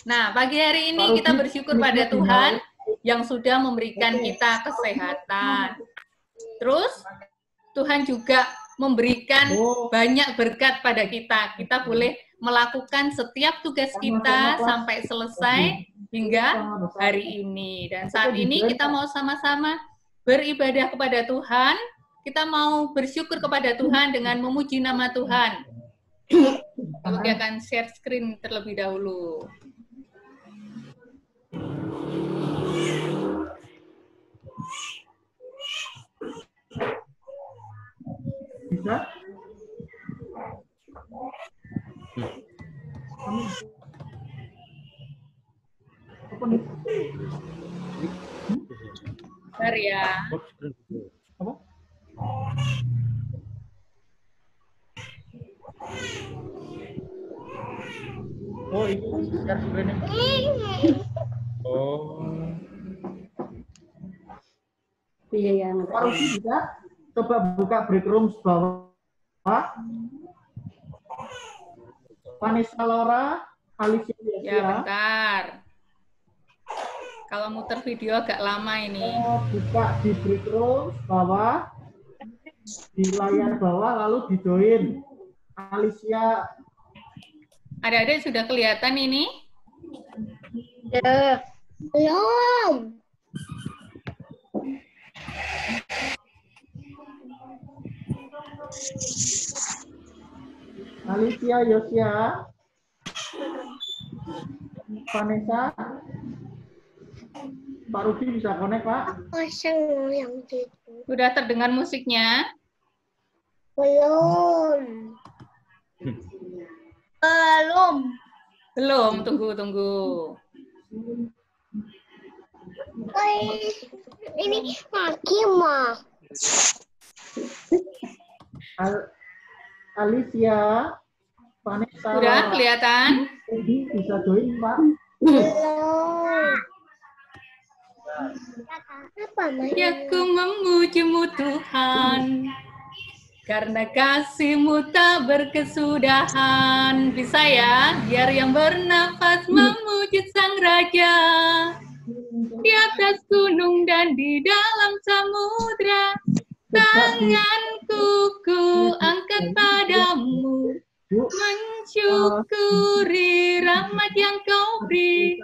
Nah, pagi hari ini kita bersyukur pada Tuhan yang sudah memberikan kita kesehatan. Terus, Tuhan juga memberikan banyak berkat pada kita. Kita boleh melakukan setiap tugas kita sampai selesai hingga hari ini. Dan saat ini kita mau sama-sama beribadah kepada Tuhan. Kita mau bersyukur kepada Tuhan dengan memuji nama Tuhan. Kami akan share screen terlebih dahulu. Bisa? Apa nih? Bentar ya. Apa? Oh, itu share screen-nya. Oh. Iya yang Pak Rusi bisa coba buka break room bawah. Vanessa Laura, Alicia Ya, bentar. Kalau muter video agak lama ini. Buka di break room bawah, di layar bawah, lalu di join. Alicia. Adik-adik sudah kelihatan ini? belum. Alicia, Yosia, Vanessa, Pak Rudi bisa connect, Pak? Kosong yang itu. Sudah terdengar musiknya? Belum. Belum. Belum, tunggu. Ini lagi mah. Alicia, Vanessa, Sudah kelihatan? bisa join, Pak? Belum. Apa Ya, ku memujimu Tuhan, karena kasih-Mu tak berkesudahan. Bisa ya, biar yang bernafas memuji Sang Raja. Di atas gunung dan di dalam samudra, tanganku ku angkat padamu, mensyukuri rahmat yang Kau beri.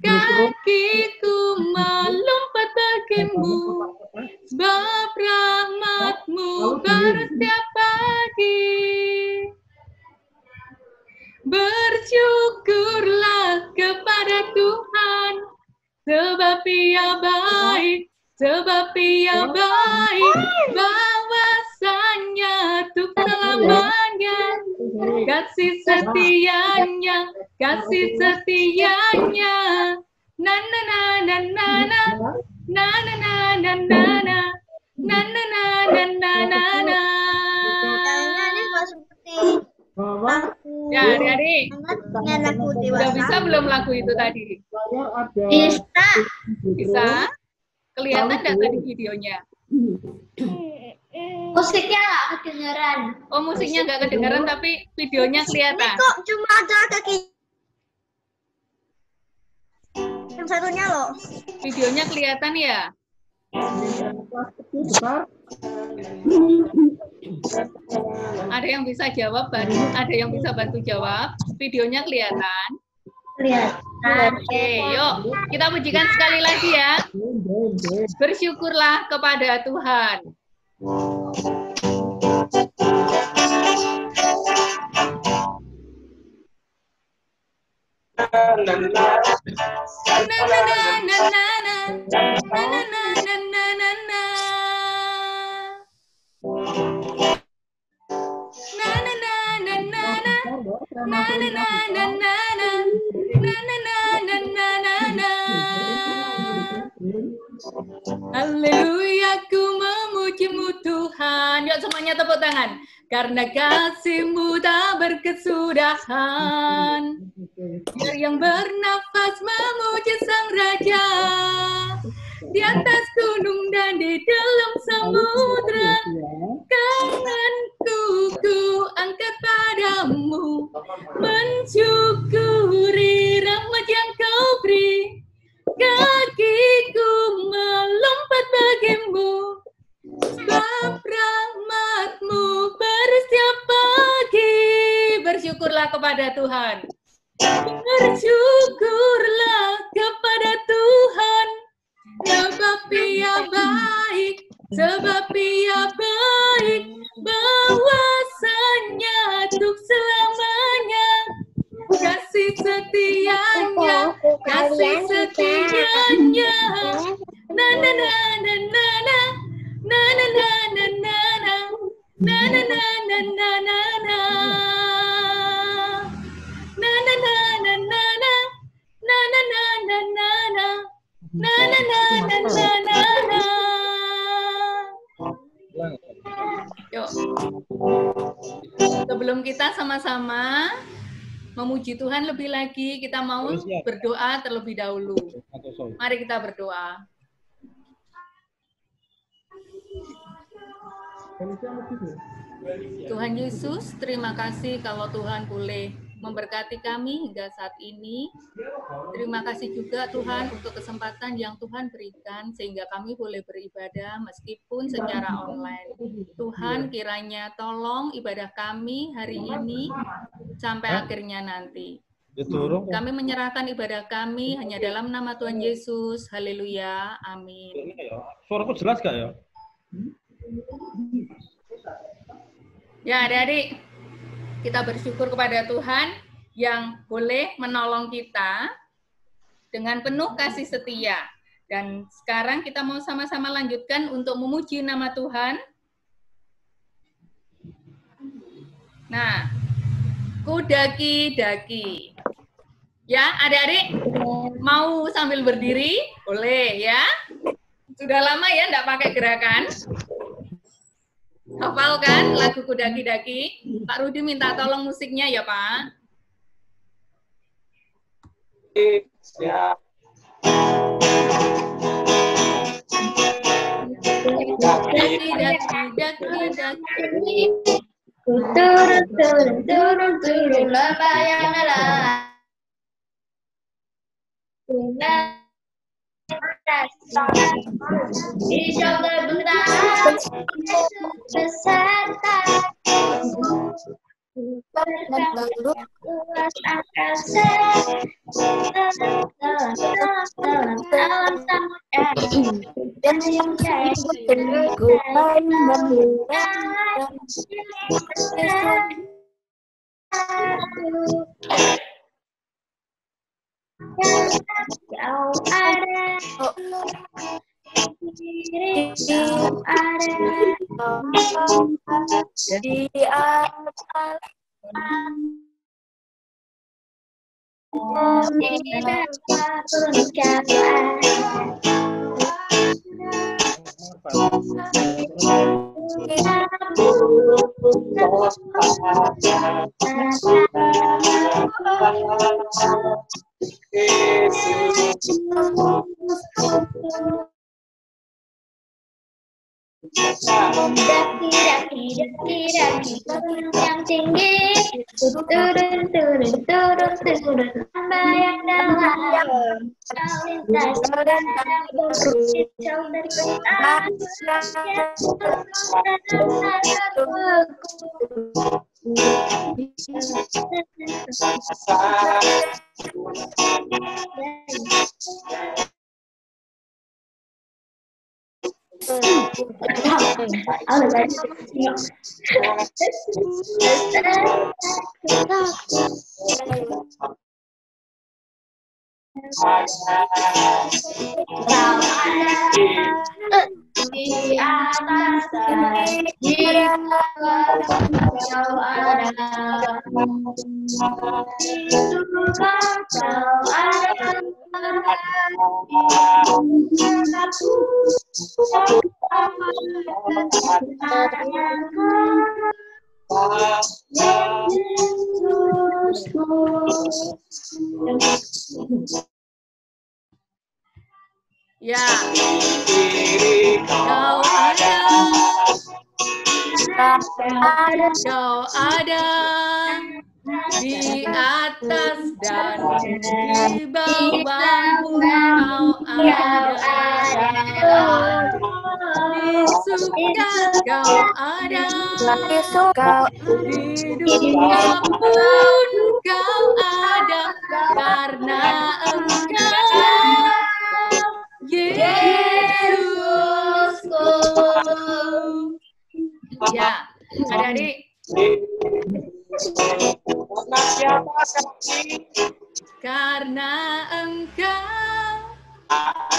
Kakiku melompat bagimu, sebab rahmat-Mu baru setiap pagi. Bersyukurlah kepada Tuhan, sebab Ia baik, bahwasanya untuk selamanya. Kasih setianya, na na na na na na, na na na na na na, na na na na na na na. Ini nggak seperti Ya, adik-adik, udah bisa belum lagu itu tadi? bisa. Bisa? Kelihatan nggak tadi videonya? Musiknya nggak kedengeran. Oh, musiknya nggak kedengeran, tapi videonya kelihatan. Ini kok cuma ada kaki. Yang satunya loh. Videonya kelihatan ya? Ada yang bisa jawab, ada yang bisa bantu jawab. Videonya kelihatan? Kelihatan. Oke, yuk kita pujikan sekali lagi ya. Bersyukurlah kepada Tuhan. Haleluya, ku memuji-Mu Tuhan. Yuk semuanya tepuk tangan. Karena kasih-Mu tak berkesudahan. Biar yang bernafas memuji Sang Raja. Di atas gunung dan di dalam samudra, tanganku ku angkat padamu, mensyukuri bersyukurlah kepada Tuhan. Bersyukurlah kepada Tuhan, sebab Ia baik, sebab Ia baik, bahwasanya untuk selamanya. Kasih setianya, kasih setianya. Na na na na na na, na na na na na na, na na na na na na na. Na na na na na na, na na na na na na, na na na na na na na. Yuk, sebelum kita sama-sama memuji Tuhan lebih lagi, kita mau berdoa terlebih dahulu. Mari kita berdoa. Tuhan Yesus, terima kasih kalau Tuhan boleh memberkati kami hingga saat ini. Terima kasih juga Tuhan untuk kesempatan yang Tuhan berikan sehingga kami boleh beribadah meskipun secara online. Tuhan kiranya tolong ibadah kami hari ini sampai akhirnya nanti. Kami menyerahkan ibadah kami hanya dalam nama Tuhan Yesus. Haleluya. Amin. Suaraku jelas gak ya? Ya, adik-adik, kita bersyukur kepada Tuhan yang boleh menolong kita dengan penuh kasih setia. Dan sekarang kita mau sama-sama lanjutkan untuk memuji nama Tuhan. Nah, ku daki-daki. Ya, adik-adik mau sambil berdiri? Boleh ya. Sudah lama ya enggak pakai gerakan? Hafal kan lagu ku daki-daki? Pak Rudi minta tolong musiknya ya, Pak. Ya. Daki-daki. Turun lembayanglah. Hijau terbentang beserta luas angkasa dan yang jauh ada di atas daki yang tinggi, turun lambayang dalam lintas hijau dari di atas di jauh ada Ya, kau ada di atas dan di bawah pun kau ada, di Yesus kau ada, Yesus kau di dunia pun kau ada, karena Engkau Yesusku. Ya, adik-adik, karena Engkau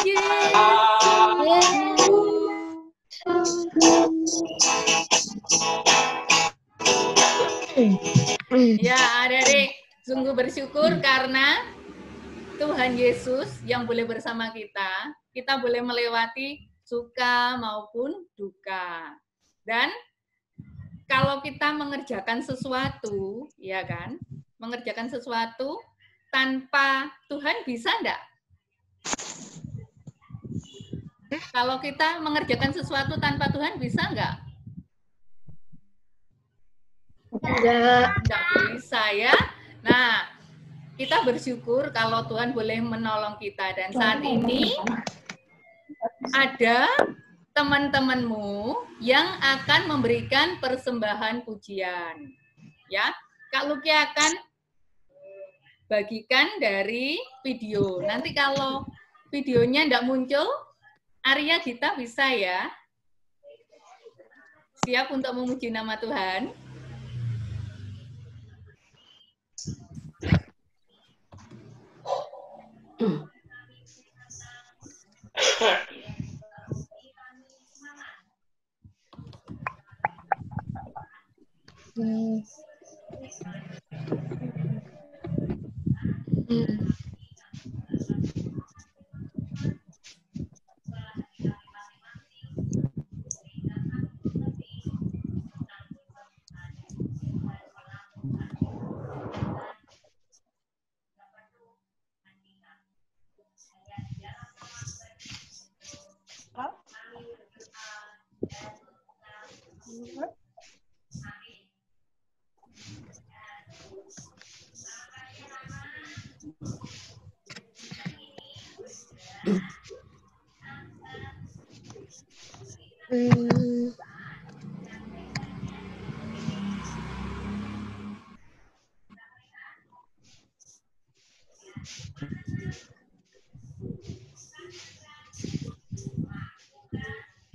Yesusku. Ya, adik-adik, sungguh bersyukur karena Tuhan Yesus yang boleh bersama kita boleh melewati suka maupun duka. Dan kalau kita mengerjakan sesuatu, ya kan, mengerjakan sesuatu tanpa Tuhan bisa enggak? Kalau kita mengerjakan sesuatu tanpa Tuhan bisa enggak? Enggak bisa ya. Nah, kita bersyukur kalau Tuhan boleh menolong kita. Dan saat ini ada teman-temanmu yang akan memberikan persembahan pujian. Ya, Kak Luki akan bagikan dari video. Nanti kalau videonya enggak muncul, Arya Gita bisa ya. Siap untuk memuji nama Tuhan?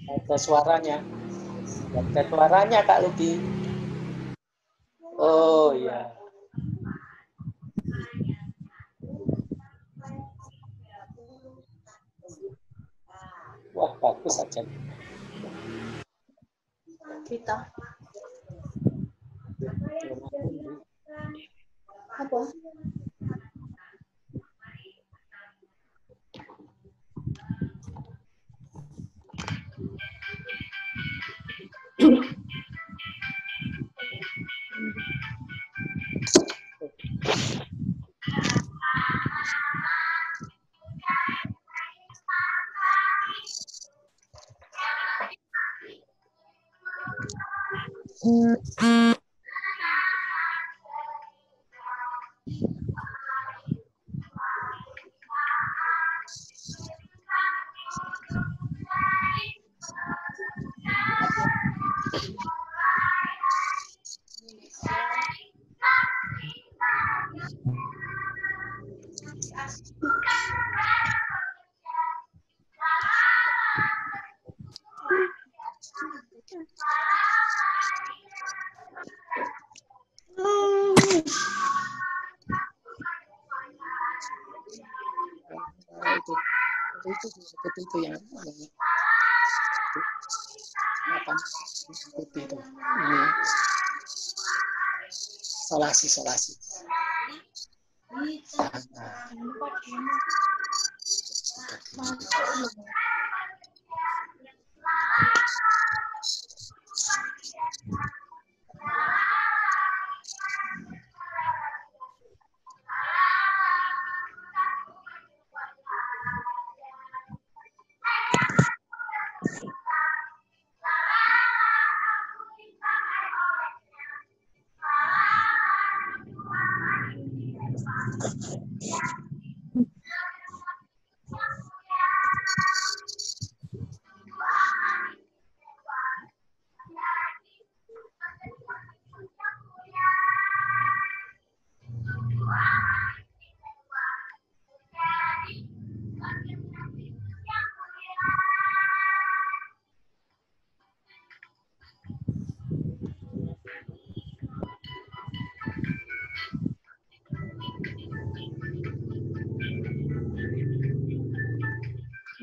Ada suaranya. Ada suaranya Kak Luki. Oh iya. Wah, bagus saja. Kita. Apa? Itu yang apa putih itu ini solasi.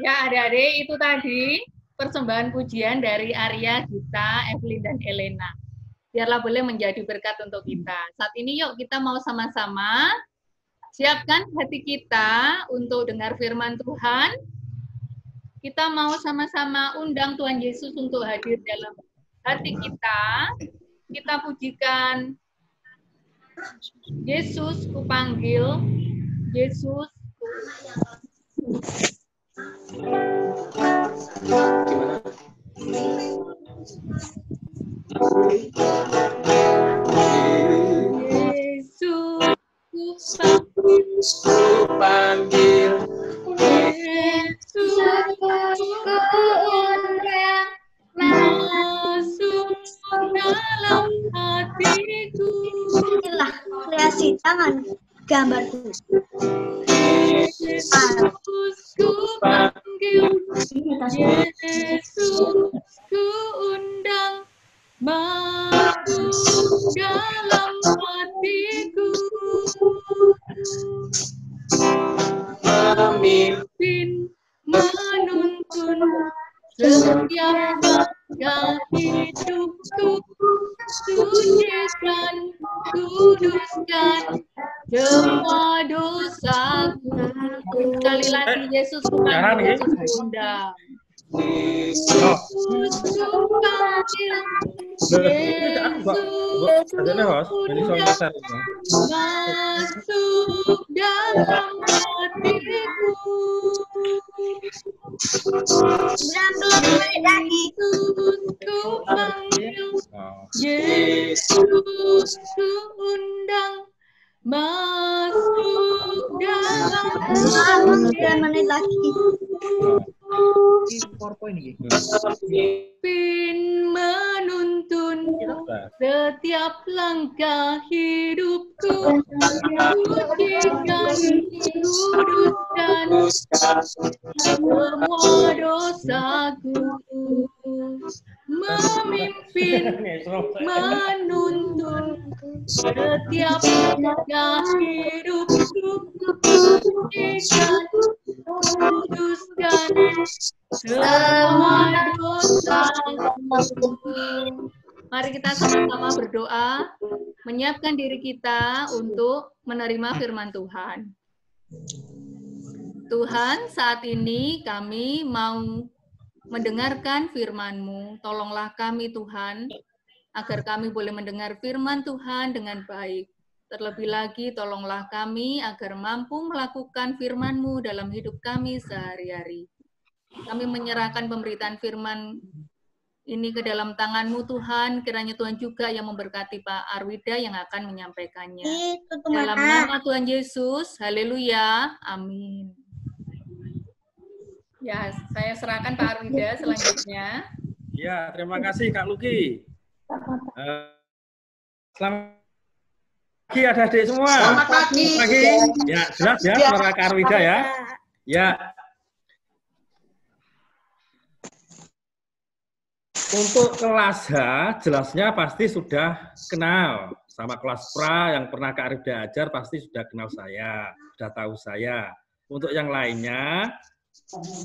Ya, adik-adik, itu tadi persembahan pujian dari Arya, Gita, Evelyn, dan Elena. Biarlah boleh menjadi berkat untuk kita. Saat ini yuk kita mau sama-sama siapkan hati kita untuk dengar firman Tuhan. Kita mau sama-sama undang Tuhan Yesus untuk hadir dalam hati kita. Kita pujikan, Yesus kupanggil, Yesus. Yesus kupanggil, Yesus kuundang masuk dalam hatiku. Inilah kreasi tangan gambarku. Yesus kupanggil, Yesus kuundang masuk dalam hatiku. Memimpin, menuntun setiap langkah hidupku, sucikan, kuduskan semua dosaku. Sekali lagi, Yesus kupanggil, Yesus kuundang. Yesus kupanggil, Yesus masuk dalam hatiku. 90 menit lagi. Yesus kupanggil, Yesus kuundang masuk dalam 9 menit lagi. Pimpin, menuntun setiap langkah hidupku, sucikan, kuduskan semua dosaku. Memimpin, menuntun setiap langkah hidupku, sucikan, kuduskan semua dosaku. Mari kita sama-sama berdoa, menyiapkan diri kita untuk menerima firman Tuhan. Tuhan, saat ini kami mau mendengarkan firman-Mu. Tolonglah kami, Tuhan, agar kami boleh mendengar firman Tuhan dengan baik. Terlebih lagi, tolonglah kami agar mampu melakukan firman-Mu dalam hidup kami sehari-hari. Kami menyerahkan pemberitaan firman ini ke dalam tangan-Mu, Tuhan. Kiranya Tuhan juga yang memberkati Pak Arwida yang akan menyampaikannya. Dalam nama Tuhan Yesus, haleluya, amin. Ya, saya serahkan Pak Arwida selanjutnya. Ya, terima kasih Kak Luki. Selamat pagi adik-adik semua. Selamat pagi. Ya, jelas ya suara Kak Arwida ya. Ya. Untuk kelas H, jelasnya pasti sudah kenal. Sama kelas pra yang pernah Kak Arwida ajar pasti sudah kenal saya, sudah tahu saya. Untuk yang lainnya,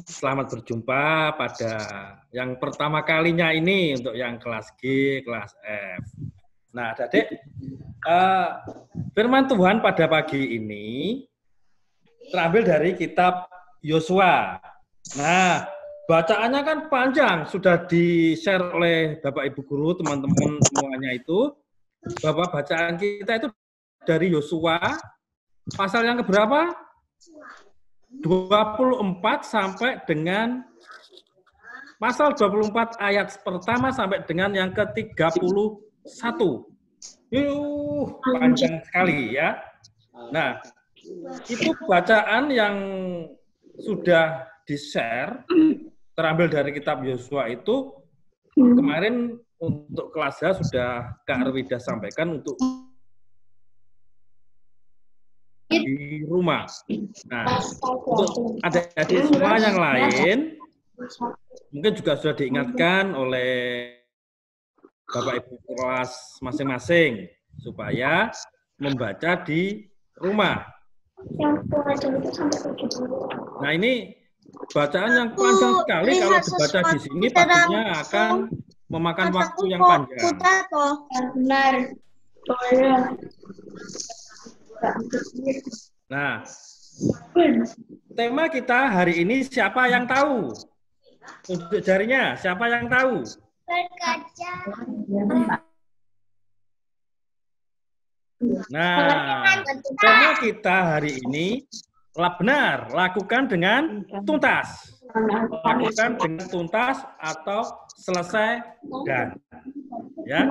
selamat berjumpa pada yang pertama kalinya ini untuk yang kelas G, kelas F. Nah, adik-adik, firman Tuhan pada pagi ini terambil dari kitab Yosua. Nah, bacaannya kan panjang, sudah di-share oleh Bapak Ibu Guru, teman-teman semuanya itu, bahwa bacaan kita itu dari Yosua, pasal yang keberapa? 24 sampai dengan pasal 24 ayat pertama sampai dengan yang ke-31. Panjang sekali ya. Nah, itu bacaan yang sudah di-share, terambil dari kitab Yosua itu, kemarin untuk kelas H sudah Kak Arwida sampaikan untuk di rumah. Nah, untuk adik-adik semua yang lain, mungkin juga sudah diingatkan oleh Bapak Ibu kelas masing-masing, supaya membaca di rumah. Nah, ini bacaan yang panjang sekali kalau dibaca di sini pastinya akan memakan waktu yang panjang. Benar. Nah, tema kita hari ini siapa yang tahu? Untuk jarinya, siapa yang tahu? Berkaca. Nah, tema kita hari ini benar, lakukan dengan tuntas. Lakukan dengan tuntas atau selesai dan. Ya.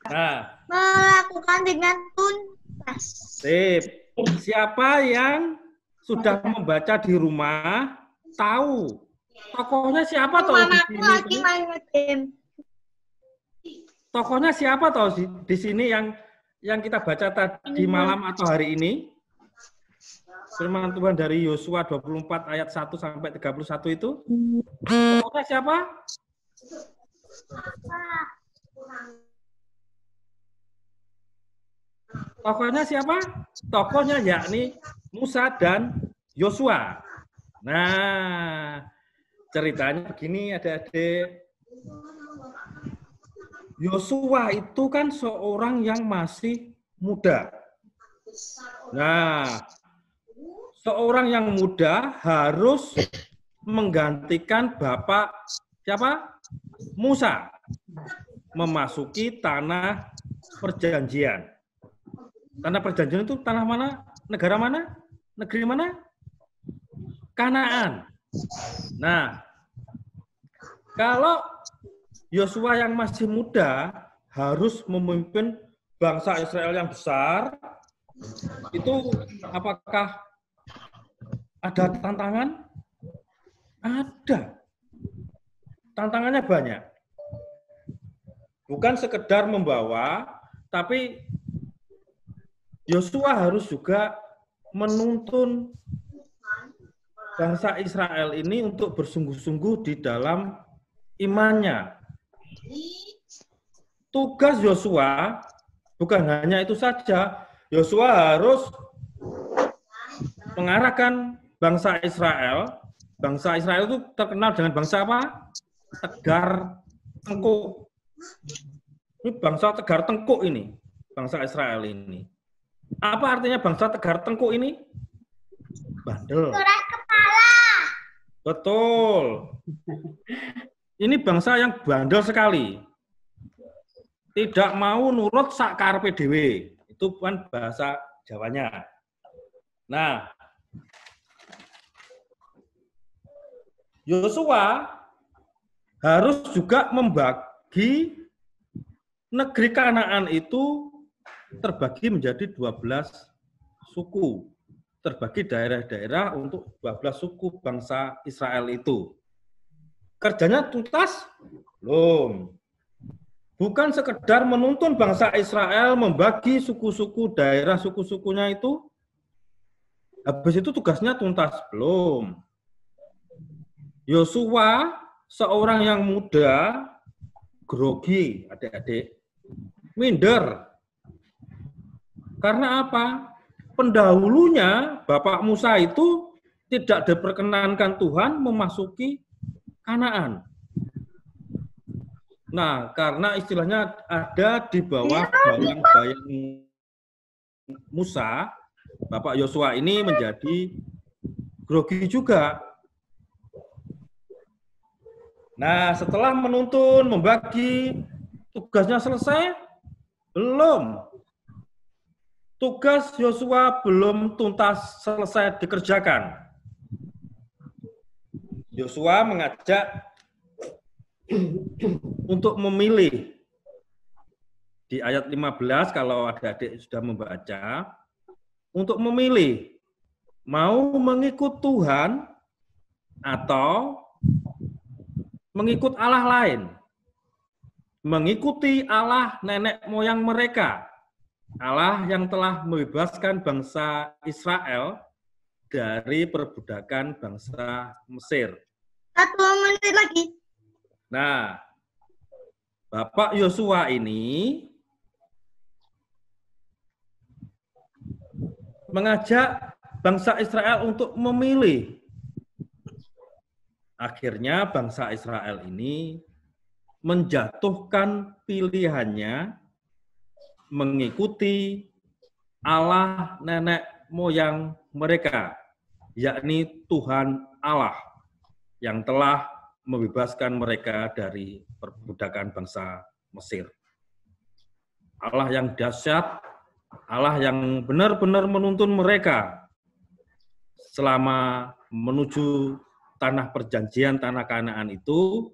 Nah, Melakukan dengan tuntas. sip. Siapa yang sudah membaca di rumah tahu tokohnya siapa toh di Mamaku sini? lagi main game. Tokohnya siapa toh di sini yang kita baca tadi malam atau hari ini? Firman Tuhan dari Yosua 24 ayat 1 sampai 31 itu. Tokohnya siapa? Tokohnya siapa? Tokohnya yakni Musa dan Yosua. Nah, ceritanya begini adik-adik. Yosua itu kan seorang yang masih muda. Nah, seorang yang muda harus menggantikan bapak siapa? Musa memasuki tanah perjanjian. Tanah perjanjian itu tanah mana? Negara mana? Negeri mana? Kanaan. Nah, kalau Yosua yang masih muda harus memimpin bangsa Israel yang besar, itu apakah ada tantangan? Ada. Tantangannya banyak. Bukan sekedar membawa, tapi Yosua harus juga menuntun bangsa Israel ini untuk bersungguh-sungguh di dalam imannya. Tugas Yosua bukan hanya itu saja. Yosua harus mengarahkan bangsa Israel. Bangsa Israel itu terkenal dengan bangsa apa? Tegar tengkuk. Ini bangsa tegar tengkuk ini. Bangsa Israel ini. Apa artinya bangsa tegar tengkuk ini? Bandel. Keras kepala. Betul. Ini bangsa yang bandel sekali. Tidak mau nurut sak karepe dhewe. Itu kan bahasa Jawanya. Nah, Yosua harus juga membagi negeri Kanaan itu terbagi menjadi 12 suku. Terbagi daerah-daerah untuk 12 suku bangsa Israel itu. Kerjanya tuntas? Belum. Bukan sekedar menuntun bangsa Israel membagi suku-suku daerah suku-sukunya itu. Habis itu tugasnya tuntas? Belum. Yosua seorang yang muda, grogi, adik-adik, minder. Karena apa? Pendahulunya, Bapak Musa itu tidak diperkenankan Tuhan memasuki Kanaan. Nah, karena istilahnya ada di bawah bayang-bayang Musa, Bapak Yosua ini menjadi grogi juga. Nah, setelah menuntun, membagi, tugasnya selesai? Belum. Tugas Yosua belum tuntas selesai dikerjakan. Yosua mengajak untuk memilih. Di ayat 15, kalau adik-adik sudah membaca, untuk memilih, mau mengikut Tuhan atau mengikut Allah lain. Mengikuti Allah nenek moyang mereka. Allah yang telah membebaskan bangsa Israel dari perbudakan bangsa Mesir. 1 menit lagi. Nah, Bapak Yosua ini mengajak bangsa Israel untuk memilih akhirnya bangsa Israel ini menjatuhkan pilihannya mengikuti Allah nenek moyang mereka, yakni Tuhan Allah yang telah membebaskan mereka dari perbudakan bangsa Mesir. Allah yang dahsyat, Allah yang benar-benar menuntun mereka selama menuju tanah perjanjian, tanah Kanaan itu,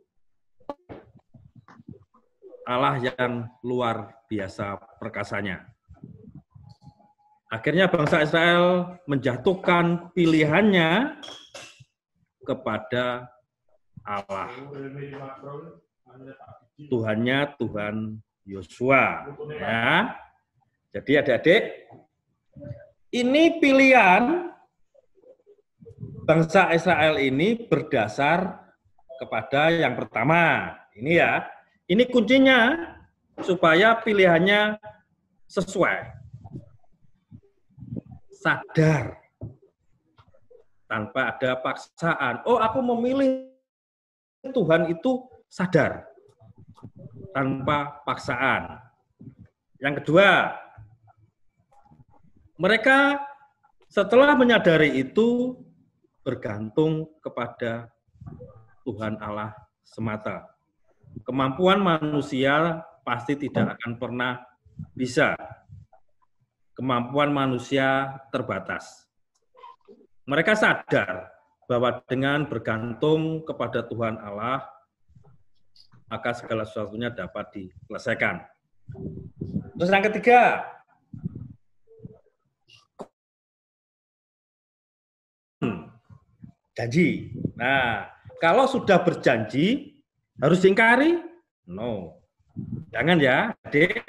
Allah yang luar biasa perkasanya. Akhirnya bangsa Israel menjatuhkan pilihannya kepada Allah. Tuhannya Tuhan Yosua. Ya. Jadi adik-adik, ini pilihan bangsa Israel ini berdasar kepada yang pertama. Ini ya, ini kuncinya supaya pilihannya sesuai. Sadar. Tanpa ada paksaan. Oh, aku memilih Tuhan itu sadar. Tanpa paksaan. Yang kedua, mereka setelah menyadari itu bergantung kepada Tuhan Allah semata. Kemampuan manusia pasti tidak akan pernah bisa. Kemampuan manusia terbatas. Mereka sadar bahwa dengan bergantung kepada Tuhan Allah, maka segala sesuatunya dapat diselesaikan. Terus yang ketiga, janji. Nah, kalau sudah berjanji, harus diingkari? No. Jangan ya, adik.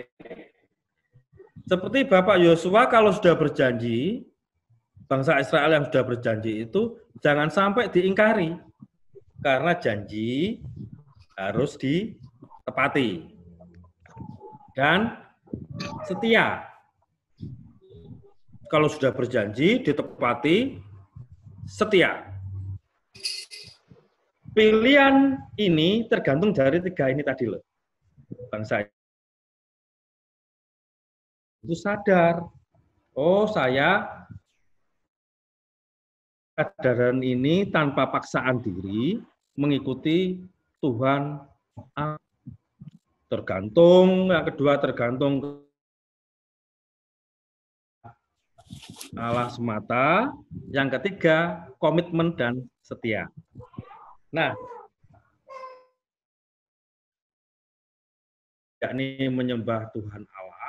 Seperti Bapak Yosua kalau sudah berjanji, bangsa Israel yang sudah berjanji itu jangan sampai diingkari. Karena janji harus ditepati. Dan setia. Kalau sudah berjanji, ditepati, setia. Pilihan ini tergantung dari tiga ini tadi loh. Bangsa itu sadar, oh saya kesadaran ini tanpa paksaan diri mengikuti Tuhan. Tergantung, yang kedua tergantung Allah semata, yang ketiga komitmen dan setia. Nah, yakni menyembah Tuhan Allah.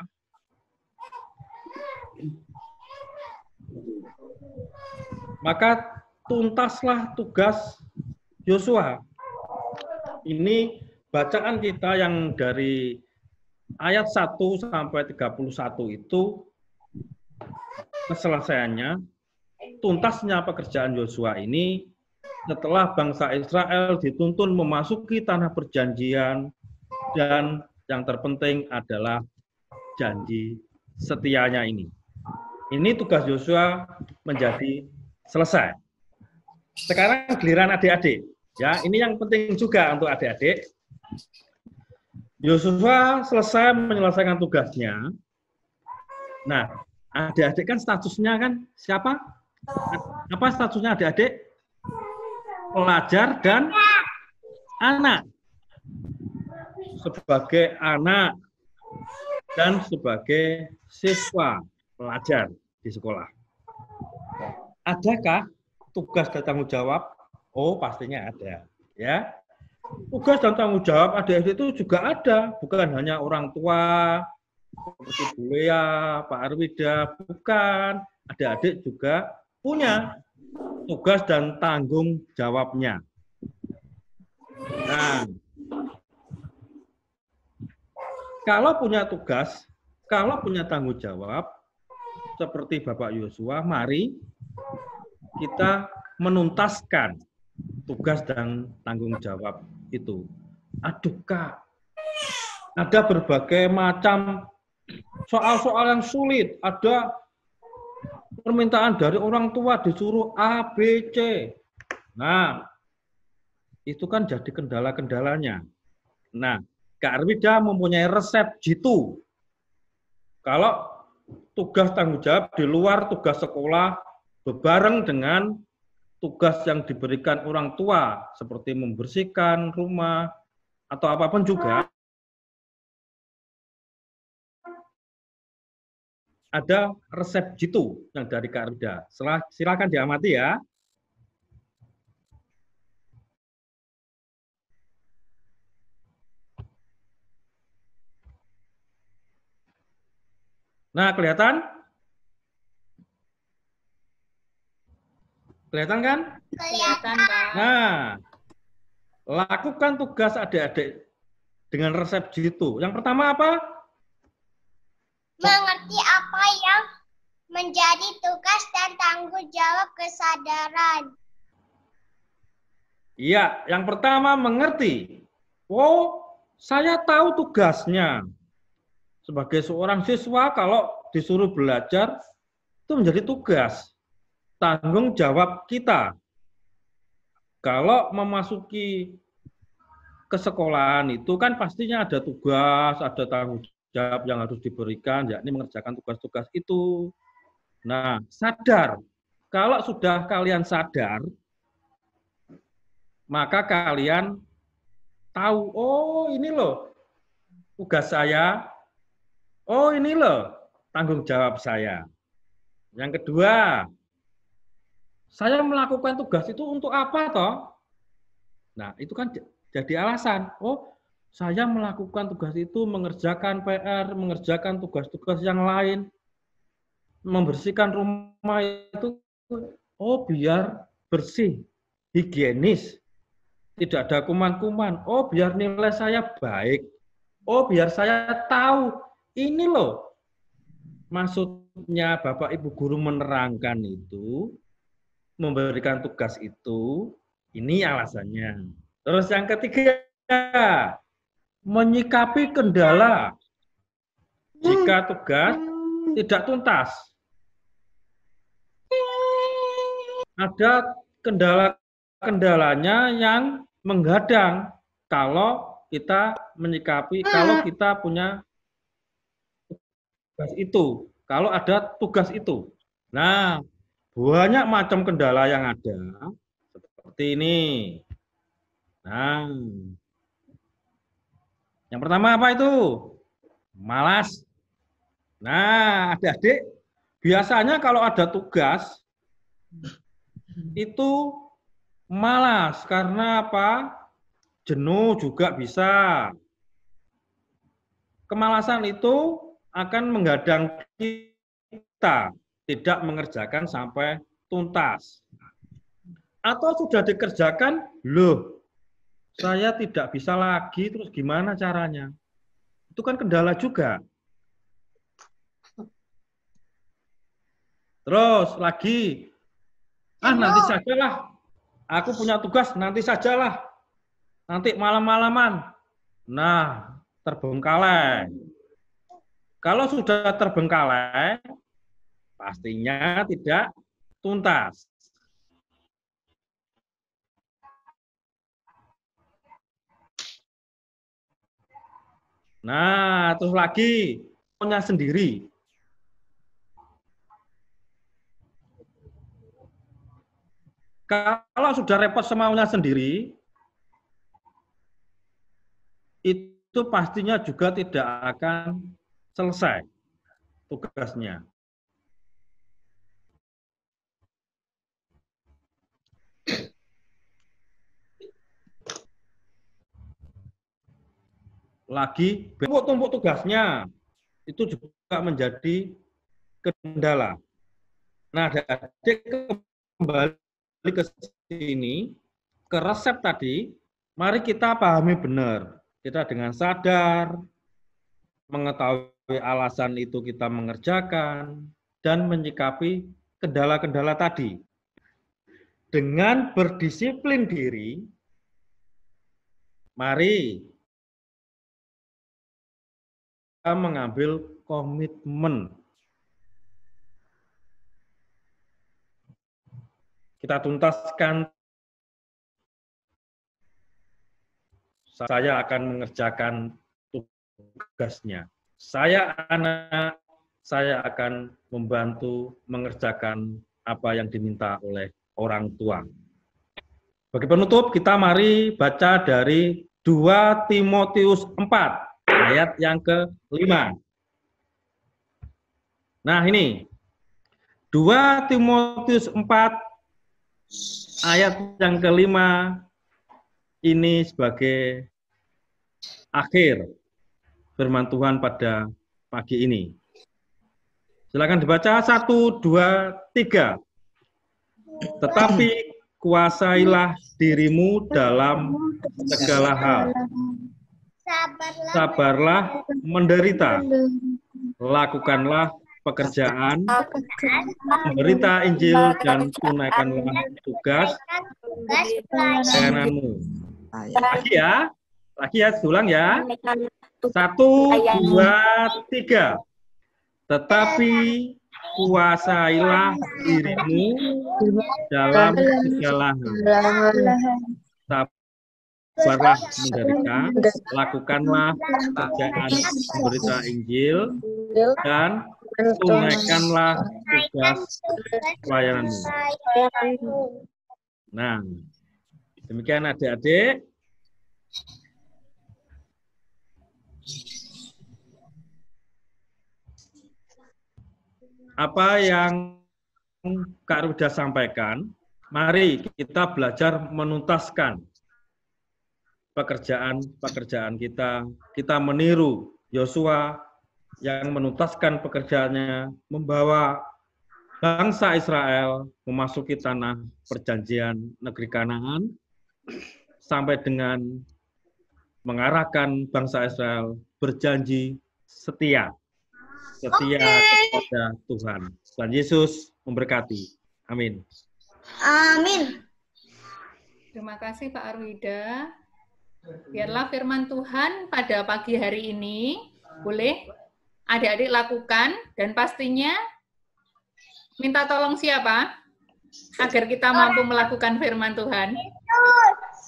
Maka tuntaslah tugas Yosua. Ini bacaan kita yang dari ayat 1 sampai 31 itu keselesaiannya, tuntasnya pekerjaan Yosua ini setelah bangsa Israel dituntun memasuki tanah perjanjian dan yang terpenting adalah janji setianya ini. Ini tugas Yosua menjadi selesai. Sekarang giliran adik-adik. Ya, ini yang penting juga untuk adik-adik. Yosua selesai menyelesaikan tugasnya. Nah, adik-adik kan statusnya kan siapa? Apa statusnya adik-adik? Pelajar dan anak. Sebagai anak dan sebagai siswa pelajar di sekolah. Adakah tugas dan tanggung jawab? Oh, pastinya ada. Ya, tugas dan tanggung jawab adik-adik itu juga ada, bukan hanya orang tua seperti Bu Lea, Pak Arwida, bukan. Adik-adik juga punya tugas dan tanggung jawabnya. Nah, kalau punya tugas, kalau punya tanggung jawab, seperti Bapak Yosua, mari kita menuntaskan tugas dan tanggung jawab itu. Aduh Kak, ada berbagai macam soal-soal yang sulit. Ada permintaan dari orang tua disuruh A, B, C. Nah, itu kan jadi kendala-kendalanya. Nah, Kak Arwida mempunyai resep jitu. Kalau tugas tanggung jawab di luar tugas sekolah bebareng dengan tugas yang diberikan orang tua, seperti membersihkan rumah atau apapun juga, ada resep jitu yang dari Kak Arwida. Silakan diamati ya. Nah, kelihatan? Kelihatan kan? Kelihatan, Pak. Nah, lakukan tugas adik-adik dengan resep jitu. Yang pertama apa? Mengerti apa yang menjadi tugas dan tanggung jawab kesadaran. Iya, yang pertama mengerti. Oh, saya tahu tugasnya. Sebagai seorang siswa, kalau disuruh belajar, itu menjadi tugas. Tanggung jawab kita. Kalau memasuki ke sekolahan itu kan pastinya ada tugas, ada tanggung jawab yang harus diberikan, yakni mengerjakan tugas-tugas itu. Nah, sadar. Kalau sudah kalian sadar, maka kalian tahu, oh ini loh tugas saya, oh ini loh tanggung jawab saya. Yang kedua, saya melakukan tugas itu untuk apa toh? Nah, itu kan jadi alasan. Oh, saya melakukan tugas itu mengerjakan PR, mengerjakan tugas-tugas yang lain, membersihkan rumah itu, oh biar bersih, higienis, tidak ada kuman-kuman. Oh, biar nilai saya baik. Oh, biar saya tahu. Ini loh, maksudnya Bapak Ibu Guru menerangkan itu, memberikan tugas itu, ini alasannya. Terus yang ketiga, menyikapi kendala jika tugas tidak tuntas. Ada kendala-kendalanya yang menghadang kalau kita menyikapi, kalau kita punya tugas itu, kalau ada tugas itu. Nah, banyak macam kendala yang ada, seperti ini. Nah, yang pertama apa itu? Malas. Nah, adik-adik, biasanya kalau ada tugas, itu malas. Karena apa? Jenuh juga bisa. Kemalasan itu akan menghadang kita, tidak mengerjakan sampai tuntas. Atau sudah dikerjakan, loh, saya tidak bisa lagi, terus gimana caranya? Itu kan kendala juga. Terus lagi, nanti sajalah, aku punya tugas, nanti sajalah, nanti malam-malaman. Nah, terbengkalai. Kalau sudah terbengkalai, pastinya tidak tuntas. Nah, terus lagi, maunya sendiri. Kalau sudah repot semaunya sendiri, itu pastinya juga tidak akan selesai tugasnya. Lagi tumpuk tugasnya, itu juga menjadi kendala. Nah, adik kembali ke sini, ke resep tadi, mari kita pahami benar. Kita dengan sadar, mengetahui alasan itu kita mengerjakan, dan menyikapi kendala-kendala tadi. Dengan berdisiplin diri, mari kita mengambil komitmen. Kita tuntaskan saya akan mengerjakan tugasnya. Saya anak, saya akan membantu mengerjakan apa yang diminta oleh orang tua. Bagi penutup, kita mari baca dari 2 Timotius 4, ayat yang ke-5. Nah ini, 2 Timotius 4, ayat yang ke-5, ini sebagai akhir firman Tuhan pada pagi ini. Silakan dibaca 1, 2, 3. Tetapi kuasailah dirimu dalam segala hal. Sabarlah menderita. Lakukanlah pekerjaan, memberita Injil, dan tunaikanlah tugas pelayananmu. Lagi ya, ulang ya. 1, 2, 3. Tetapi kuasailah dirimu dalam segala hal. Sabarlah menderita, lakukanlah pekerjaan memberita Injil, dan tunaikanlah tugas pelayananmu. Nah, demikian adik-adik. Apa yang Kak Ruda sampaikan, mari kita belajar menuntaskan pekerjaan kita. Kita meniru Yosua yang menuntaskan pekerjaannya, membawa bangsa Israel memasuki tanah perjanjian negeri Kanaan, sampai dengan mengarahkan bangsa Israel berjanji setia kepada Tuhan. Tuhan Yesus memberkati. Amin. Amin. Terima kasih Pak Arwida. Biarlah firman Tuhan pada pagi hari ini boleh adik-adik lakukan, dan pastinya minta tolong siapa agar kita mampu melakukan firman Tuhan?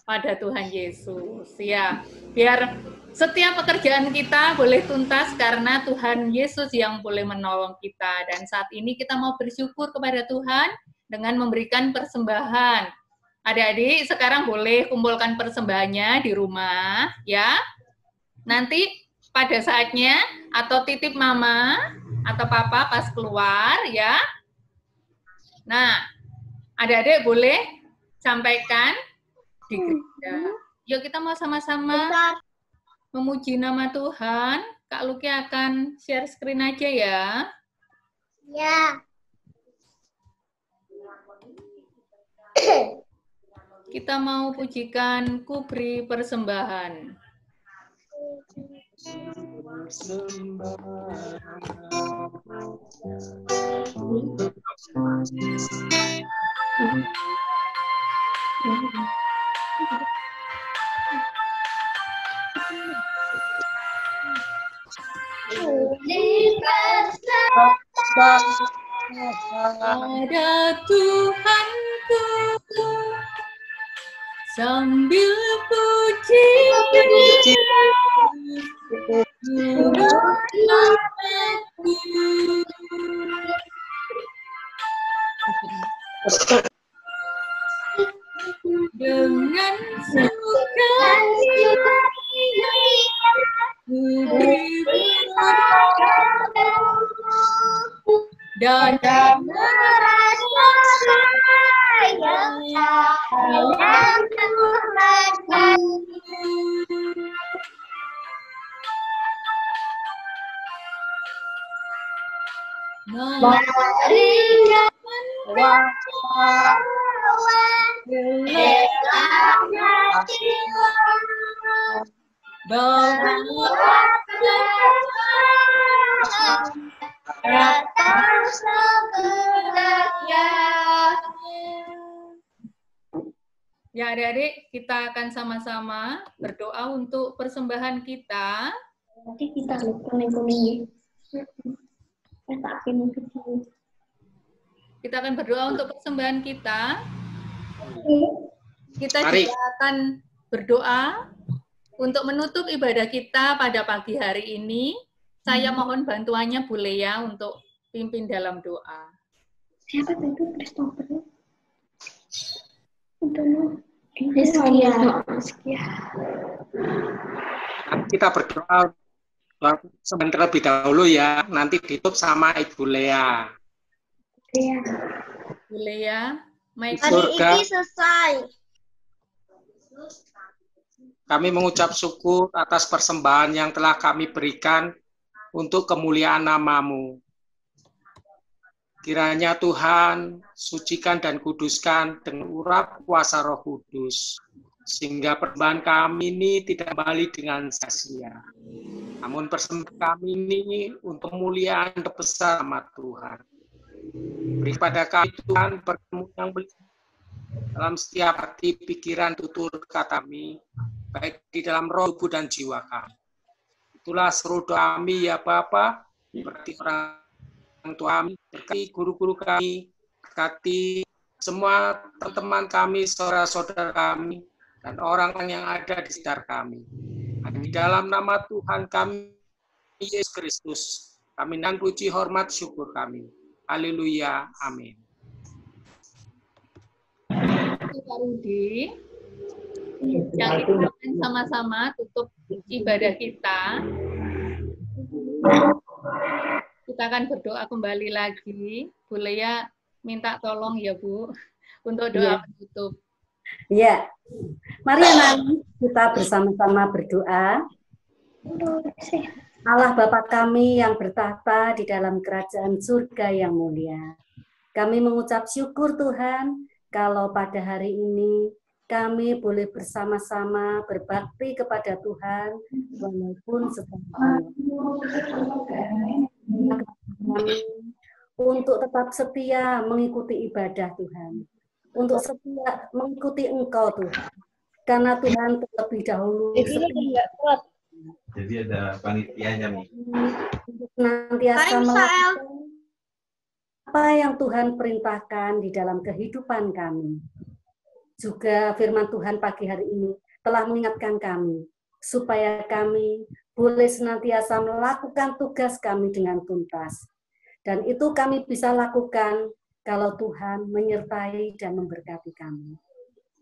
Pada Tuhan Yesus. Ya, biar setiap pekerjaan kita boleh tuntas karena Tuhan Yesus yang boleh menolong kita. Dan saat ini kita mau bersyukur kepada Tuhan dengan memberikan persembahan. Adik-adik sekarang boleh kumpulkan persembahannya di rumah, ya. Nanti pada saatnya atau titip mama atau papa pas keluar, ya. Nah, adik-adik boleh sampaikan di gereja. Yuk kita mau sama-sama memuji nama Tuhan. Kak Luki akan share screen aja ya. Ya. Kita mau pujikan Kuberi Persembahan. Ada Tuhanku sambil puji dengan sukacita dan merasa sayang dalam Tuhan. Mari berdoa bersama jiwa bahwa datang sebenarnya. Ya adik-adik, kita akan sama-sama berdoa untuk persembahan kita. Nanti kita lupa nih. Kita akan berdoa untuk persembahan kita. Kita juga akan berdoa Untuk menutup ibadah kita pada pagi hari ini, saya mohon bantuannya Bu Lea untuk pimpin dalam doa. Siapa itu Christopher? Kita berdoa sebentar lebih dahulu ya, nanti ditutup sama Ibu Lea. Iya. Bu Lea, Hari ini selesai. Kami mengucap syukur atas persembahan yang telah kami berikan untuk kemuliaan nama-Mu. Kiranya Tuhan sucikan dan kuduskan dengan urap kuasa Roh Kudus, sehingga persembahan kami ini tidak kembali dengan sia-sia. Namun persembahan kami ini untuk kemuliaan besar nama Tuhan. Beri pada kami Tuhan bertemu yang dalam setiap hati, pikiran, tutur kata kami, baik di dalam roh, tubuh, dan jiwa kami. Itulah seru doa kami ya Bapa, berkati orang tua kami, berkati guru-guru kami, berkati semua teman-teman kami, saudara-saudara kami, dan orang-orang yang ada di sekitar kami. Di dalam nama Tuhan kami, Yesus Kristus, kami dan puji, hormat, syukur kami. Haleluya, amin. Pak Rudi, yang kita akan sama-sama tutup ibadah kita. Kita akan berdoa kembali lagi. Bu Lea minta tolong ya Bu, untuk doa penutup. Iya, mari anak kita bersama-sama berdoa. Allah Bapa kami yang bertahta di dalam kerajaan surga yang mulia. Kami mengucap syukur Tuhan, kalau pada hari ini kami boleh bersama-sama berbakti kepada Tuhan, walaupun setengah. Untuk tetap setia mengikuti ibadah Tuhan, untuk setia mengikuti Engkau Tuhan, karena Tuhan terlebih dahulu setia. Jadi ada panitianya nih. Senantiasa melakukan apa yang Tuhan perintahkan di dalam kehidupan kami. Juga firman Tuhan pagi hari ini telah mengingatkan kami, supaya kami boleh senantiasa melakukan tugas kami dengan tuntas. Dan itu kami bisa lakukan kalau Tuhan menyertai dan memberkati kami.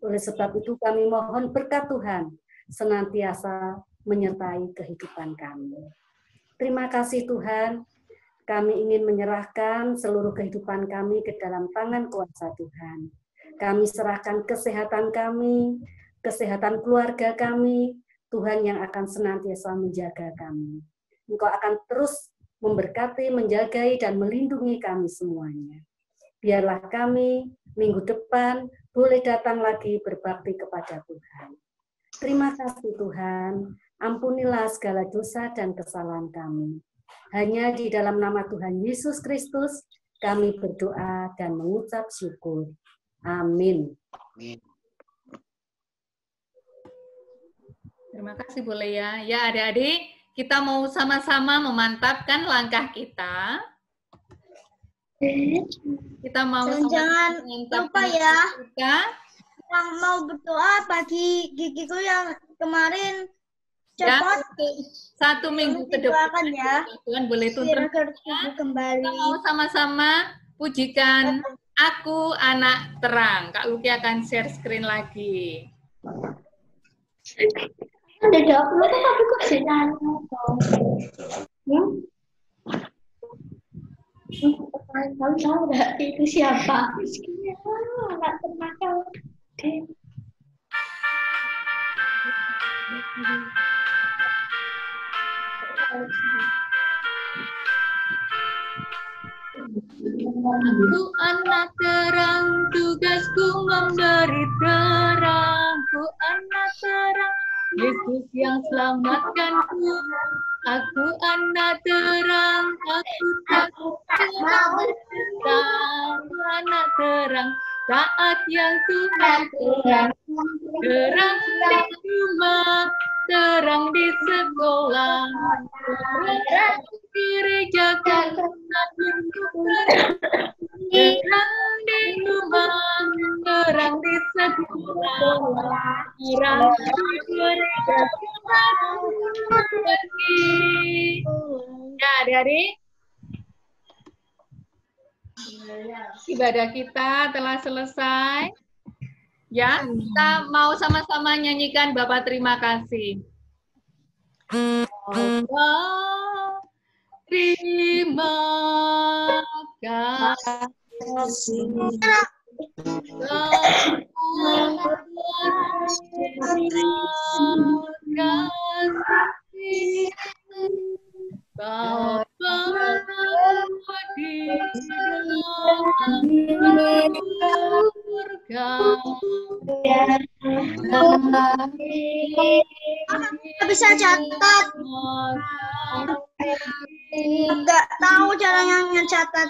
Oleh sebab itu kami mohon berkat Tuhan senantiasa menyertai kehidupan kami. Terima kasih Tuhan, kami ingin menyerahkan seluruh kehidupan kami ke dalam tangan kuasa Tuhan. Kami serahkan kesehatan kami, kesehatan keluarga kami, Tuhan yang akan senantiasa menjaga kami. Engkau akan terus memberkati, menjagai, dan melindungi kami semuanya. Biarlah kami minggu depan boleh datang lagi berbakti kepada Tuhan. Terima kasih Tuhan, ampunilah segala dosa dan kesalahan kami. Hanya di dalam nama Tuhan Yesus Kristus kami berdoa dan mengucap syukur. Amin. Terima kasih Bu Lea. Ya adik-adik, kita mau sama-sama memantapkan langkah kita. Kita mau Jangan lupa ya, yang mau berdoa bagi gigiku yang kemarin cepat. Satu minggu ke depan ya. Tuhan boleh tuntun kembali. Kita mau sama-sama pujikan Aku Anak Terang. Kak Luki akan share screen lagi. Ada dapur tapi kok sedang tahu nggak itu siapa? Nggak pernah tahu. Aku anak terang, tugasku memberi terang. Aku anak terang, Yesus yang selamatkanku. Aku anak terang, aku tak mau terang. Anak terang, saat yang Tuhan terang. Terang di rumah, terang di sekolah, terang di gereja, terang di rumah, terang di sekolah, terang di gereja, hari ibadah kita telah selesai. Ya, kita mau sama-sama nyanyikan Bapak terima kasih. Bapak terima kasih. Bisa catat. Nggak tahu caranya ngecatat.